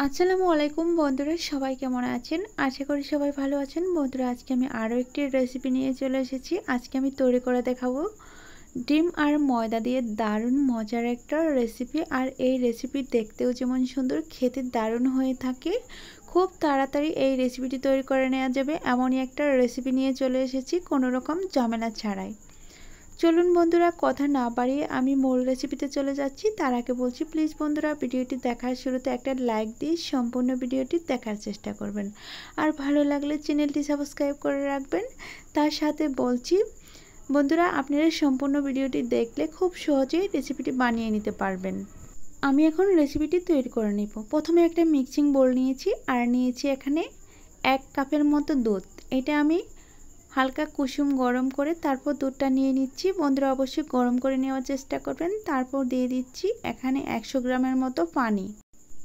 আসসালামু আলাইকুম বন্ধুরা, সবাই কেমন আছেন? আশা করি সবাই ভালো আছেন। বন্ধুরা, আজকে আমি আরও একটি রেসিপি নিয়ে চলে এসেছি। আজকে আমি তৈরি করে দেখাবো ডিম আর ময়দা দিয়ে দারুণ মজার একটা রেসিপি। আর এই রেসিপি দেখতেও যেমন সুন্দর, খেতে দারুণ হয়ে থাকে। খুব তাড়াতাড়ি এই রেসিপিটি তৈরি করে নেওয়া যাবে, এমনই একটা রেসিপি নিয়ে চলে এসেছি কোনো রকম ঝামেলা ছাড়াই। চলুন বন্ধুরা, কথা না বাড়িয়ে আমি মূল রেসিপিতে চলে যাচ্ছি। তার আগে বলছি, প্লিজ বন্ধুরা, ভিডিওটি দেখার শুরুতে একটা লাইক দিয়ে সম্পূর্ণ ভিডিওটি দেখার চেষ্টা করবেন। আর ভালো লাগলে চ্যানেলটি সাবস্ক্রাইব করে রাখবেন। তার সাথে বলছি বন্ধুরা, আপনারা সম্পূর্ণ ভিডিওটি দেখলে খুব সহজেই রেসিপিটি বানিয়ে নিতে পারবেন। আমি এখন রেসিপিটি তৈরি করে নিব। প্রথমে একটা মিক্সিং বোল নিয়েছি আর নিয়েছি এখানে 1 কাপের মতো দুধ। এটা আমি হালকা কুসুম গরম করে তারপর দুধটা নিয়ে নিচ্ছি। বন্ধুরা, অবশ্যই গরম করে নেওয়ার চেষ্টা করবেন। তারপর দিয়ে দিচ্ছি এখানে 100 গ্রামের মতো পানি।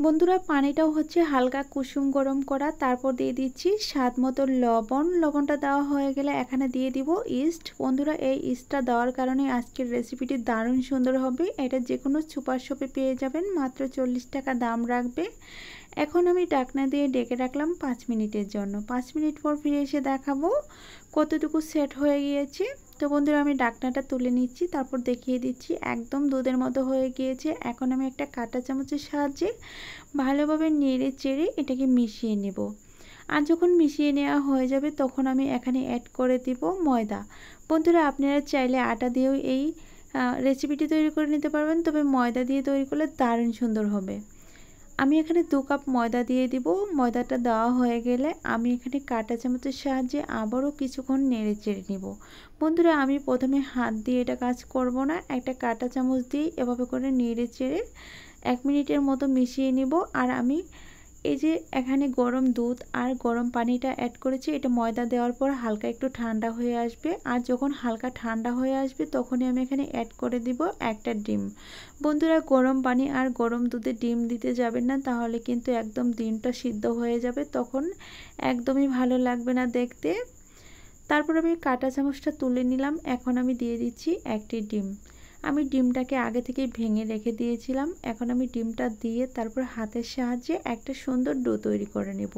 বন্ধুরা, পানিটাও হচ্ছে হালকা কুসুম গরম করা। তারপর দিয়ে দিচ্ছি স্বাদ মতো লবণ। লবণটা দেওয়া হয়ে গেলে এখানে দিয়ে দিব ইস্ট। বন্ধুরা, এই ইস্টটা দেওয়ার কারণে আজকের রেসিপিটি দারুণ সুন্দর হবে। এটা যে কোনো সুপার শপে পেয়ে যাবেন, মাত্র 40 টাকা দাম রাখবে। এখন আমি ঢাকনা দিয়ে ডেকে রাখলাম 5 মিনিটের জন্য। 5 মিনিট পর ফিরে এসে দেখাবো কতটুকু সেট হয়ে গিয়েছে। তো বন্ধুরা, আমি ঢাকনাটা তুলে নিচ্ছি, তারপর দেখিয়ে দিচ্ছি একদম দুধের মতো হয়ে গিয়েছে। এখন আমি একটা কাঁটা চামচের সাহায্যে ভালোভাবে নেড়ে চেড়ে এটাকে মিশিয়ে নেব। আর যখন মিশিয়ে নেওয়া হয়ে যাবে তখন আমি এখানে অ্যাড করে দিব ময়দা। বন্ধুরা, আপনারা চাইলে আটা দিয়েও এই রেসিপিটি তৈরি করে নিতে পারবেন, তবে ময়দা দিয়ে তৈরি করলে দারুণ সুন্দর হবে। আমি এখানে 2 কাপ ময়দা দিয়ে দিব। ময়দাটা দেওয়া হয়ে গেলে আমি এখানে কাঁটা চামচের সাহায্যে আবারও কিছুক্ষণ নেড়ে চেড়ে নিব। বন্ধুরা, আমি প্রথমে হাত দিয়ে এটা কাজ করব না, একটা কাঁটা চামচ দিয়ে এভাবে করে নেড়ে চেড়ে 1 মিনিটের মতো মিশিয়ে নিব। আর আমি এই যে এখানে গরম দুধ আর গরম পানিটা অ্যাড করেছি, এটা ময়দা দেওয়ার পর হালকা একটু ঠান্ডা হয়ে আসবে। আর যখন হালকা ঠান্ডা হয়ে আসবে তখনই আমি এখানে অ্যাড করে দিব একটা ডিম। বন্ধুরা, গরম পানি আর গরম দুধে ডিম দিতে যাবেন না, তাহলে কিন্তু একদম ডিমটা সিদ্ধ হয়ে যাবে, তখন একদমই ভালো লাগবে না দেখতে। তারপর আমি কাঁটা চামচটা তুলে নিলাম। এখন আমি দিয়ে দিচ্ছি একটি ডিম। আমি ডিমটাকে আগে থেকে ভেঙে রেখে দিয়েছিলাম। এখন আমি ডিমটা দিয়ে তারপর হাতের সাহায্যে একটা সুন্দর ডো তৈরি করে নেব।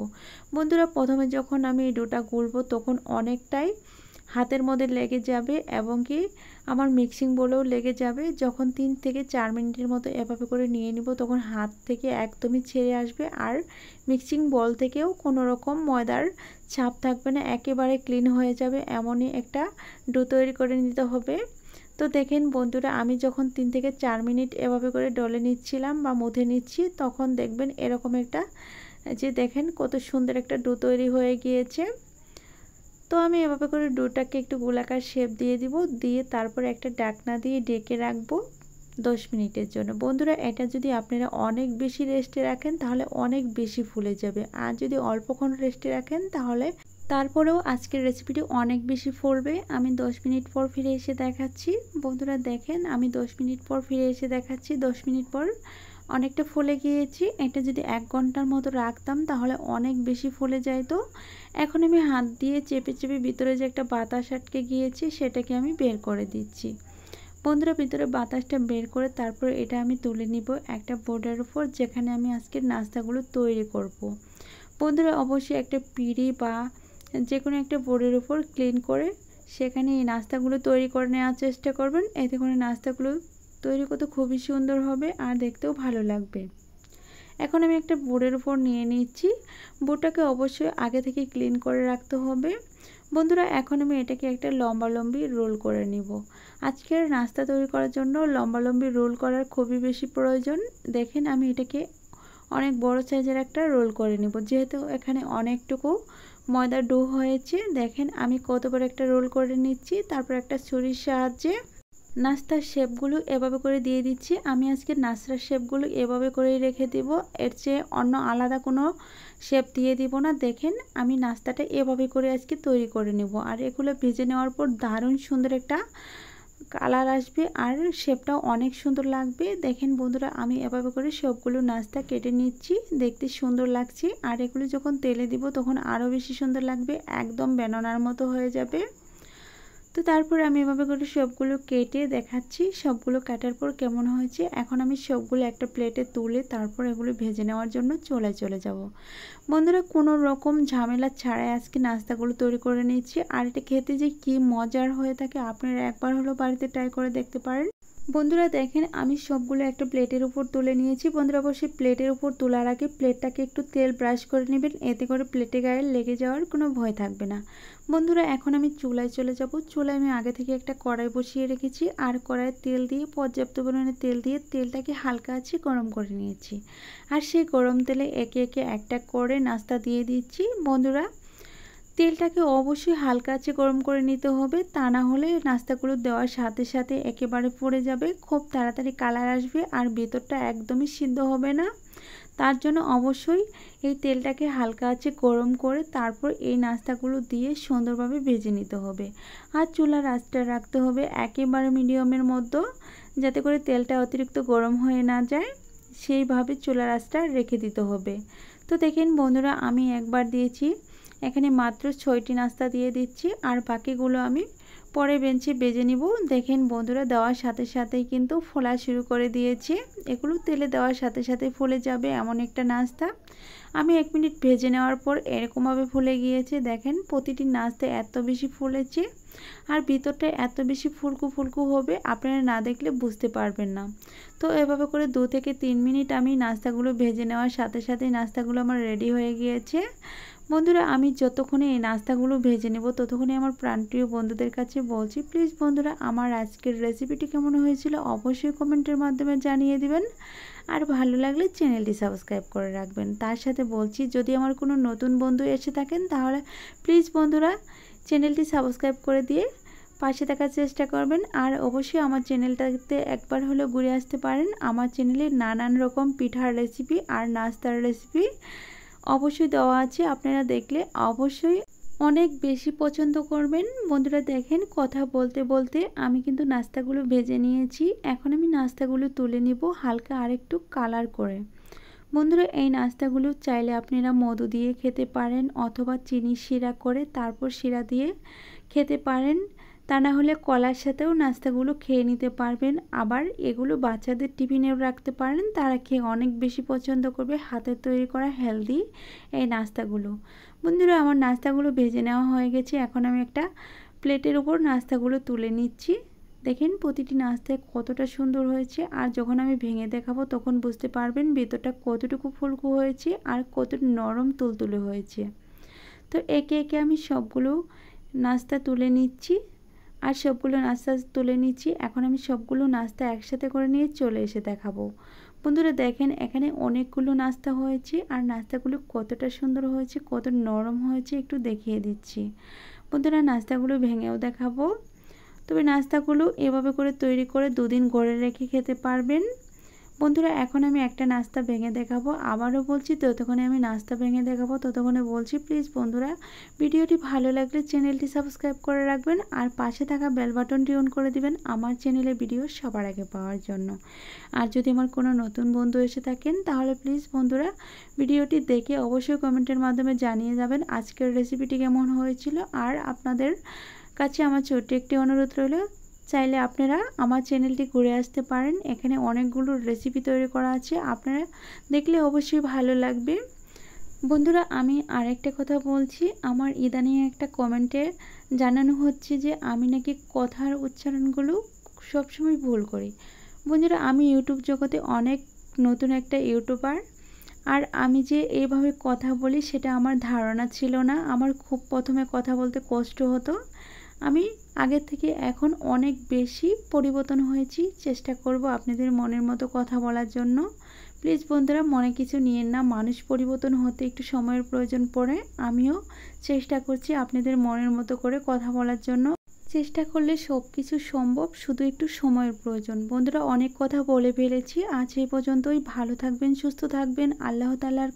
বন্ধুরা, প্রথমে যখন আমি এই ডোটা গুলবো তখন অনেকটাই হাতের মধ্যে লেগে যাবে এবং কি আমার মিক্সিং বোলেও লেগে যাবে। যখন 3 থেকে 4 মিনিটের মতো এভাবে করে নিয়ে নিব তখন হাত থেকে একদমই ছেড়ে আসবে, আর মিক্সিং বল থেকেও কোনো রকম ময়দার ছাপ থাকবে না, একেবারে ক্লিন হয়ে যাবে। এমনই একটা ডো তৈরি করে নিতে হবে। তো দেখেন বন্ধুরা, আমি যখন 3 থেকে 4 মিনিট এভাবে করে ডলে নিচ্ছিলাম বা মুথে নিচ্ছি, তখন দেখবেন এরকম একটা, যে দেখেন কত সুন্দর একটা ডো তৈরি হয়ে গিয়েছে। তো আমি এভাবে করে ডোটাকে একটু গোলাকার শেপ দিয়ে দিব, দিয়ে তারপর একটা ঢাকনা দিয়ে ঢেকে রাখবো 10 মিনিটের জন্য। বন্ধুরা, এটা যদি আপনারা অনেক বেশি রেস্টে রাখেন তাহলে অনেক বেশি ফুলে যাবে, আর যদি অল্পক্ষণ রেস্টে রাখেন তাহলে তারপরেও আজকের রেসিপিটি অনেক বেশি ফুলবে। আমি 10 মিনিট পর ফিরে এসে দেখাচ্ছি। বন্ধুরা দেখেন, আমি 10 মিনিট পর ফিরে এসে দেখাচ্ছি। 10 মিনিট পর অনেকটা ফুলে গিয়েছি। এটা যদি 1 ঘন্টার মতো রাখতাম তাহলে অনেক বেশি ফুলে যাইতো। এখন আমি হাত দিয়ে চেপে চেপে ভিতরে যে একটা বাতাস আটকে গিয়েছে সেটাকে আমি বের করে দিচ্ছি। বন্ধুরা, ভিতরে বাতাসটা বের করে তারপর এটা আমি তুলে নিব একটা বোর্ডের উপর, যেখানে আমি আজকের নাস্তাগুলো তৈরি করব। বন্ধুরা, অবশ্যই একটা পিঁড়ি বা যে কোনো একটা বোর্ডের উপর ক্লিন করে সেখানে এই নাস্তাগুলো তৈরি করে নেওয়ার চেষ্টা করবেন। এতে করে নাস্তাগুলো তৈরি করতে খুবই সুন্দর হবে আর দেখতেও ভালো লাগবে। এখন আমি একটা বোর্ডের উপর নিয়ে নিচ্ছি। বোর্ডটাকে অবশ্যই আগে থেকে ক্লিন করে রাখতে হবে। বন্ধুরা, এখন আমি এটাকে একটা লম্বালম্বি রোল করে নিব। আজকের নাস্তা তৈরি করার জন্য লম্বালম্বি রোল করার খুবই বেশি প্রয়োজন। দেখেন, আমি এটাকে অনেক বড় সাইজের একটা রোল করে নিব, যেহেতু এখানে অনেকটুকু ময়দা ডো হয়েছে। দেখেন আমি কত বড় একটা রোল করে নিচ্ছি। তারপর একটা ছুরির সাহায্যে নাস্তার শেপগুলো এভাবে করে দিয়ে দিচ্ছি। আমি আজকে নাস্তার শেপগুলো এভাবে করেই রেখে দেব, এর চেয়ে অন্য আলাদা কোনো শেপ দিয়ে দিব না। দেখেন, আমি নাস্তাটা এভাবে করে আজকে তৈরি করে নেব, আর এগুলো ভেজে নেওয়ার পর দারুণ সুন্দর একটা কালার আসবে আর শেপটাও অনেক সুন্দর লাগবে। দেখেন বন্ধুরা, আমি এভাবে করে সবগুলো নাস্তা কেটে নিচ্ছি, দেখতে সুন্দর লাগছে। আর এগুলো যখন তেলে দিব তখন আরও বেশি সুন্দর লাগবে, একদম বেনানার মতো হয়ে যাবে। তো তারপর আমি এভাবে করে সবগুলো কেটে দেখাচ্ছি সবগুলো কাটার পর কেমন হয়েছে। এখন আমি সবগুলো একটা প্লেটে তুলে তারপর এগুলো ভেজে নেওয়ার জন্য চলে যাব। বন্ধুরা কোনো রকম ঝামেলা ছাড়াই আজকে নাস্তাগুলো তৈরি করে নিচ্ছি। আর এটা খেতে যে কি মজার হয়ে থাকে আপনারা একবার হলো বাড়িতে ট্রাই করে দেখতে পারেন। বন্ধুরা দেখেন আমি সবগুলো একটা প্লেটের উপর তুলে নিয়েছি। বন্ধুরা অবশ্যই প্লেটের উপর তোলার আগে প্লেটটাকে একটু তেল ব্রাশ করে নেবেন, এতে করে প্লেটে গায়ে লেগে যাওয়ার কোনো ভয় থাকবে না। বন্ধুরা এখন আমি চুলায় চলে যাব। চুলায় আমি আগে থেকে একটা কড়াই বসিয়ে রেখেছি আর কড়াইয়ে তেল দিয়ে পর্যাপ্ত পরিমাণে তেল দিয়ে তেলটাকে হালকা আছে গরম করে নিয়েছি। আর সেই গরম তেলে একে একে একটা করে নাস্তা দিয়ে দিচ্ছি। বন্ধুরা তেলটাকে অবশ্যই হালকা আঁচে গরম করে নিতে হবে, তা না হলে নাস্তাগুলো দেওয়ার সাথে সাথে একেবারে পড়ে যাবে, খুব তাড়াতাড়ি কালার আসবে আর ভেতরটা একদমই সিদ্ধ হবে না। তার জন্য অবশ্যই এই তেলটাকে হালকা আঁচে গরম করে তারপর এই নাস্তাগুলো দিয়ে সুন্দরভাবে ভেজে নিতে হবে। আর চুলার আঁচটা রাখতে হবে একেবারে মিডিয়ামের মধ্যে, যাতে করে তেলটা অতিরিক্ত গরম হয়ে না যায়, সেইভাবে চুলার আঁচটা রেখে দিতে হবে। তো দেখেন বন্ধুরা আমি একবার দিয়েছি, এখানে মাত্র 6টি নাস্তা দিয়ে দিচ্ছি আর বাকিগুলো আমি পরে বেঞ্চে বেজে নিব। দেখেন বন্ধুরা দেওয়ার সাথে সাথেই কিন্তু ফোলা শুরু করে দিয়েছে, এগুলো তেলে দেওয়ার সাথে সাথে ফুলে যাবে এমন একটা নাস্তা। আমি 1 মিনিট ভেজে নেওয়ার পর এরকমভাবে ফুলে গিয়েছে। দেখেন প্রতিটি নাস্তা এত বেশি ফুলেছে আর ভিতরটা এত বেশি ফুলকো ফুলকো হবে আপনারা না দেখলে বুঝতে পারবেন না। তো এভাবে করে 2 থেকে 3 মিনিট আমি নাস্তাগুলো ভেজে নেওয়ার সাথে সাথে নাস্তাগুলো আমার রেডি হয়ে গিয়েছে। বন্ধুরা আমি যতক্ষণে এই নাস্তাগুলো ভেজে নেব ততক্ষণে আমার প্রাণপ্রিয় বন্ধুদের কাছে বলছি, প্লিজ বন্ধুরা আমার আজকের রেসিপিটি কেমন হয়েছিল অবশ্যই কমেন্টের মাধ্যমে জানিয়ে দিবেন। আর ভালো লাগলে চ্যানেলটি সাবস্ক্রাইব করে রাখবেন। তার সাথে বলছি যদি আমার কোনো নতুন বন্ধু এসে থাকেন তাহলে প্লিজ বন্ধুরা চ্যানেলটি সাবস্ক্রাইব করে দিয়ে পাশে থাকার চেষ্টা করবেন। আর অবশ্যই আমার চ্যানেলটাতে একবার হলেও ঘুরে আসতে পারেন। আমার চ্যানেলে নানান রকম পিঠার রেসিপি আর নাস্তার রেসিপি অবশ্যই দেওয়া আছে, আপনারা দেখলে অবশ্যই অনেক বেশি পছন্দ করবেন। বন্ধুরা দেখেন কথা বলতে বলতে আমি কিন্তু নাস্তাগুলো ভেজে নিয়েছি, এখন আমি নাস্তাগুলো তুলে নিব হালকা আরেকটু কালার করে। বন্ধুরা এই নাস্তাগুলো চাইলে আপনারা মধু দিয়ে খেতে পারেন অথবা চিনি শিরা করে তারপর শিরা দিয়ে খেতে পারেন, তা না হলে কলার সাথেও নাস্তাগুলো খেয়ে নিতে পারবেন। আবার এগুলো বাচ্চাদের টিফিনেও রাখতে পারেন, তারা খেয়ে অনেক বেশি পছন্দ করবে হাতে তৈরি করা হেলদি এই নাস্তাগুলো। বন্ধুরা আমার নাস্তাগুলো ভেজে নেওয়া হয়ে গেছে, এখন আমি একটা প্লেটের উপর নাস্তাগুলো তুলে নিচ্ছি। দেখেন প্রতিটি নাস্তায় কতটা সুন্দর হয়েছে আর যখন আমি ভেঙে দেখাবো তখন বুঝতে পারবেন ভেতরটা কতটুকু ফুলকো হয়েছে আর কত নরম তুলতুলে হয়েছে। তো একে একে আমি সবগুলো নাস্তা তুলে নিচ্ছি আর সবগুলো নাস্তা তুলে নিচ্ছি। এখন আমি সবগুলো নাস্তা একসাথে করে নিয়ে চলে এসে দেখাবো। বন্ধুরা দেখেন এখানে অনেকগুলো নাস্তা হয়েছে আর নাস্তাগুলো কতটা সুন্দর হয়েছে কত নরম হয়েছে একটু দেখিয়ে দিচ্ছি। বন্ধুরা নাস্তাগুলো ভেঙেও দেখাবো। তবে নাস্তাগুলো এভাবে করে তৈরি করে 2 দিন ঘরে রেখে খেতে পারবেন। বন্ধুরা এখন আমি একটা নাস্তা ভেঙে দেখাবো, আবারও বলছি ততক্ষণে আমি নাস্তা ভেঙে দেখাবো ততক্ষণে বলছি প্লিজ বন্ধুরা ভিডিওটি ভালো লাগলে চ্যানেলটি সাবস্ক্রাইব করে রাখবেন আর পাশে থাকা বেল বাটনটি অন করে দিবেন আমার চ্যানেলে ভিডিও সবার আগে পাওয়ার জন্য। আর যদি আমার কোনো নতুন বন্ধু এসে থাকেন তাহলে প্লিজ বন্ধুরা ভিডিওটি দেখে অবশ্যই কমেন্টের মাধ্যমে জানিয়ে যাবেন আজকের রেসিপিটি কেমন হয়েছিল। আর আপনাদের কাছে আমার ছোট্ট একটি অনুরোধ রইল, চাইলে আপনারা আমার চ্যানেলটি ঘুরে আসতে পারেন, এখানে অনেকগুলো রেসিপি তৈরি করা আছে, আপনারা দেখলে অবশ্যই ভালো লাগবে। বন্ধুরা আমি আরেকটা কথা বলছি, আমার ইদানিং একটা কমেন্টে জানানো হচ্ছে যে আমি নাকি কথার উচ্চারণগুলো সবসময় ভুল করি। বন্ধুরা আমি ইউটিউব জগতে অনেক নতুন একটা ইউটিউবার, আর আমি যে এইভাবে কথা বলি সেটা আমার ধারণা ছিল না, আমার খুব প্রথমে কথা বলতে কষ্ট হতো। আমি আগের থেকে এখন অনেক বেশি পরিবর্তন হয়েছি, চেষ্টা করব আপনাদের মনের মতো কথা বলার জন্য। প্লিজ বন্ধুরা মনে কিছু নিয়েন না, মানুষ পরিবর্তন হতে একটু সময়ের প্রয়োজন পড়ে, আমিও চেষ্টা করছি আপনাদের মনের মতো করে কথা বলার জন্য। চেষ্টা করলে সব কিছু সম্ভব, শুধু একটু সময়ের প্রয়োজন। বন্ধুরা অনেক কথা বলে ফেলেছি, আজ এই পর্যন্তই। ভালো থাকবেন, সুস্থ থাকবেন, আল্লাহ তাআলার